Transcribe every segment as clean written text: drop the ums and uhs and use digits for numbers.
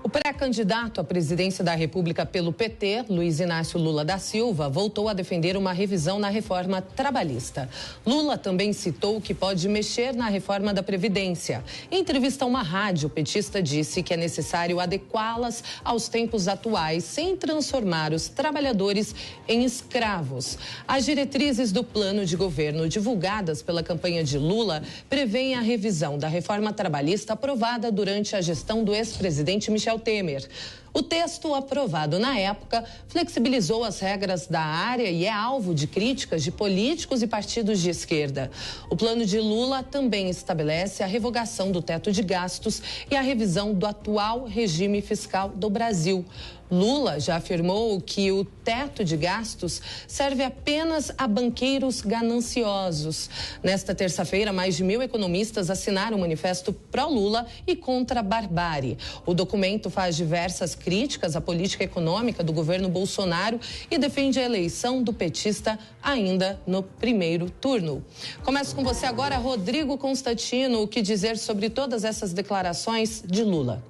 O pré-candidato à presidência da República pelo PT, Luiz Inácio Lula da Silva, voltou a defender uma revisão na reforma trabalhista. Lula também citou que pode mexer na reforma da Previdência. Em entrevista a uma rádio, o petista disse que é necessário adequá-las aos tempos atuais, sem transformar os trabalhadores em escravos. As diretrizes do plano de governo divulgadas pela campanha de Lula prevêem a revisão da reforma trabalhista aprovada durante a gestão do ex-presidente Michel Temer. O texto aprovado na época flexibilizou as regras da área e é alvo de críticas de políticos e partidos de esquerda. O plano de Lula também estabelece a revogação do teto de gastos e a revisão do atual regime fiscal do Brasil. Lula já afirmou que o teto de gastos serve apenas a banqueiros gananciosos. Nesta terça-feira, mais de 1.000 economistas assinaram o manifesto pró-Lula e contra a barbárie. O documento faz diversas críticas à política econômica do governo Bolsonaro e defende a eleição do petista ainda no primeiro turno. Começo com você agora, Rodrigo Constantino. O que dizer sobre todas essas declarações de Lula?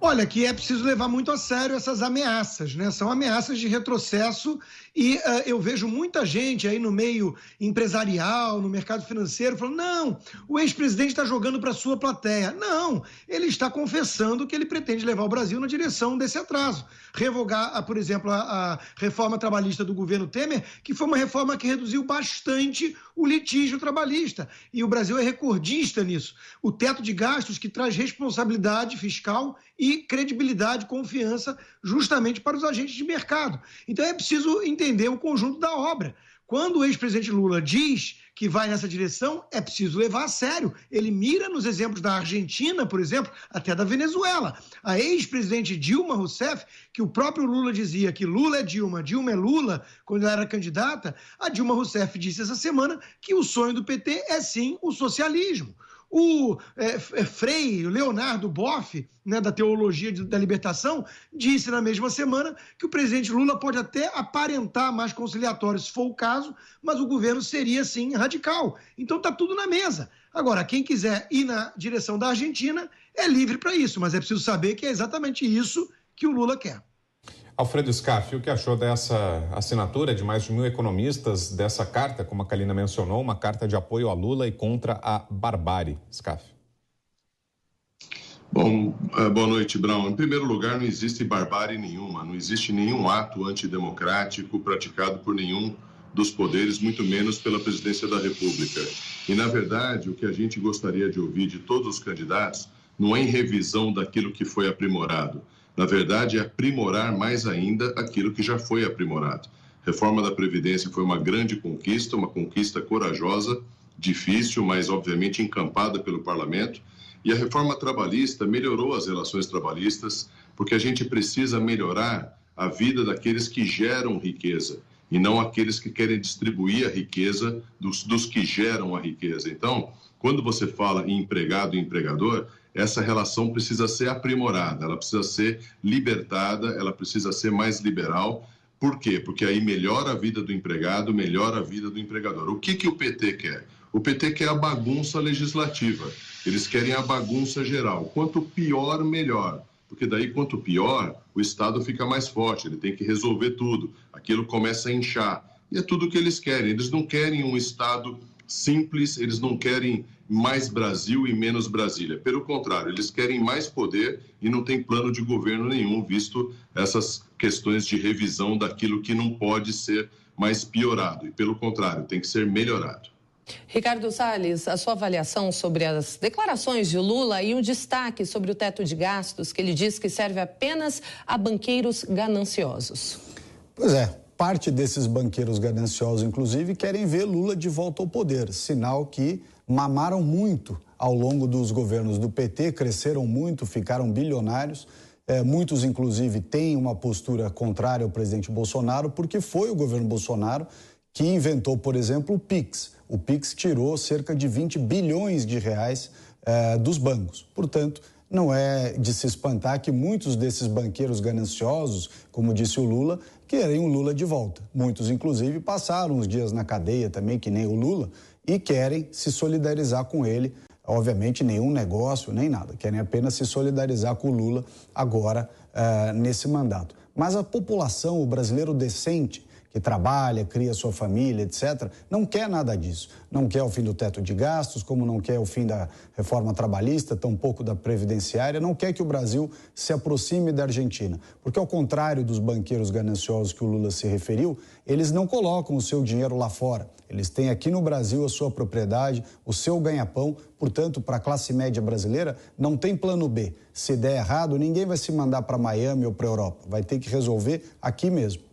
Olha, que é preciso levar muito a sério essas ameaças, né? São ameaças de retrocesso e eu vejo muita gente aí no meio empresarial, no mercado financeiro, falando, não, o ex-presidente está jogando para a sua plateia. Não, ele está confessando que ele pretende levar o Brasil na direção desse atraso. Revogar, por exemplo, a reforma trabalhista do governo Temer, que foi uma reforma que reduziu bastante o litígio trabalhista. E o Brasil é recordista nisso. O teto de gastos que traz responsabilidade fiscal e credibilidade, confiança, justamente para os agentes de mercado. Então é preciso entender o conjunto da obra. Quando o ex-presidente Lula diz que vai nessa direção, é preciso levar a sério. Ele mira nos exemplos da Argentina, por exemplo, até da Venezuela. A ex-presidente Dilma Rousseff, que o próprio Lula dizia que Lula é Dilma, Dilma é Lula, quando ela era candidata, a Dilma Rousseff disse essa semana que o sonho do PT é sim o socialismo. O Frei Leonardo Boff, né, da Teologia da Libertação, disse na mesma semana que o presidente Lula pode até aparentar mais conciliatório, se for o caso, mas o governo seria, sim, radical. Então está tudo na mesa. Agora, quem quiser ir na direção da Argentina é livre para isso, mas é preciso saber que é exatamente isso que o Lula quer. Alfredo Scaff, o que achou dessa assinatura de mais de 1.000 economistas, dessa carta, como a Kalina mencionou, uma carta de apoio a Lula e contra a barbárie? Scaff. Bom, boa noite, Brown. Em primeiro lugar, não existe barbárie nenhuma, não existe nenhum ato antidemocrático praticado por nenhum dos poderes, muito menos pela presidência da República. E, na verdade, o que a gente gostaria de ouvir de todos os candidatos não é em revisão daquilo que foi aprimorado. Na verdade, é aprimorar mais ainda aquilo que já foi aprimorado. A reforma da Previdência foi uma grande conquista, uma conquista corajosa, difícil, mas obviamente encampada pelo Parlamento. E a reforma trabalhista melhorou as relações trabalhistas, porque a gente precisa melhorar a vida daqueles que geram riqueza e não aqueles que querem distribuir a riqueza dos que geram a riqueza. Então, quando você fala em empregado e empregador, essa relação precisa ser aprimorada, ela precisa ser libertada, ela precisa ser mais liberal. Por quê? Porque aí melhora a vida do empregado, melhora a vida do empregador. O que o PT quer? O PT quer a bagunça legislativa, eles querem a bagunça geral. Quanto pior, melhor. Porque daí, quanto pior, o Estado fica mais forte, ele tem que resolver tudo, aquilo começa a inchar. E é tudo o que eles querem, eles não querem um Estado simples, eles não querem mais Brasil e menos Brasília. Pelo contrário, eles querem mais poder e não tem plano de governo nenhum, visto essas questões de revisão daquilo que não pode ser mais piorado. E, pelo contrário, tem que ser melhorado. Ricardo Salles, a sua avaliação sobre as declarações de Lula e um destaque sobre o teto de gastos, que ele diz que serve apenas a banqueiros gananciosos. Pois é. Parte desses banqueiros gananciosos, inclusive, querem ver Lula de volta ao poder, sinal que mamaram muito ao longo dos governos do PT, cresceram muito, ficaram bilionários. Muitos, inclusive, têm uma postura contrária ao presidente Bolsonaro, porque foi o governo Bolsonaro que inventou, por exemplo, o PIX. O PIX tirou cerca de 20 bilhões de reais dos bancos. Portanto, não é de se espantar que muitos desses banqueiros gananciosos, como disse o Lula, querem o Lula de volta. Muitos, inclusive, passaram uns dias na cadeia também, que nem o Lula, e querem se solidarizar com ele obviamente, nenhum negócio, nem nada. Querem apenas se solidarizar com o Lula agora, nesse mandato. Mas a população, o brasileiro decente, que trabalha, cria sua família, etc., não quer nada disso. Não quer o fim do teto de gastos, como não quer o fim da reforma trabalhista, tampouco da previdenciária, não quer que o Brasil se aproxime da Argentina. Porque, ao contrário dos banqueiros gananciosos que o Lula se referiu, eles não colocam o seu dinheiro lá fora. Eles têm aqui no Brasil a sua propriedade, o seu ganha-pão. Portanto, para a classe média brasileira, não tem plano B. Se der errado, ninguém vai se mandar para Miami ou para a Europa. Vai ter que resolver aqui mesmo.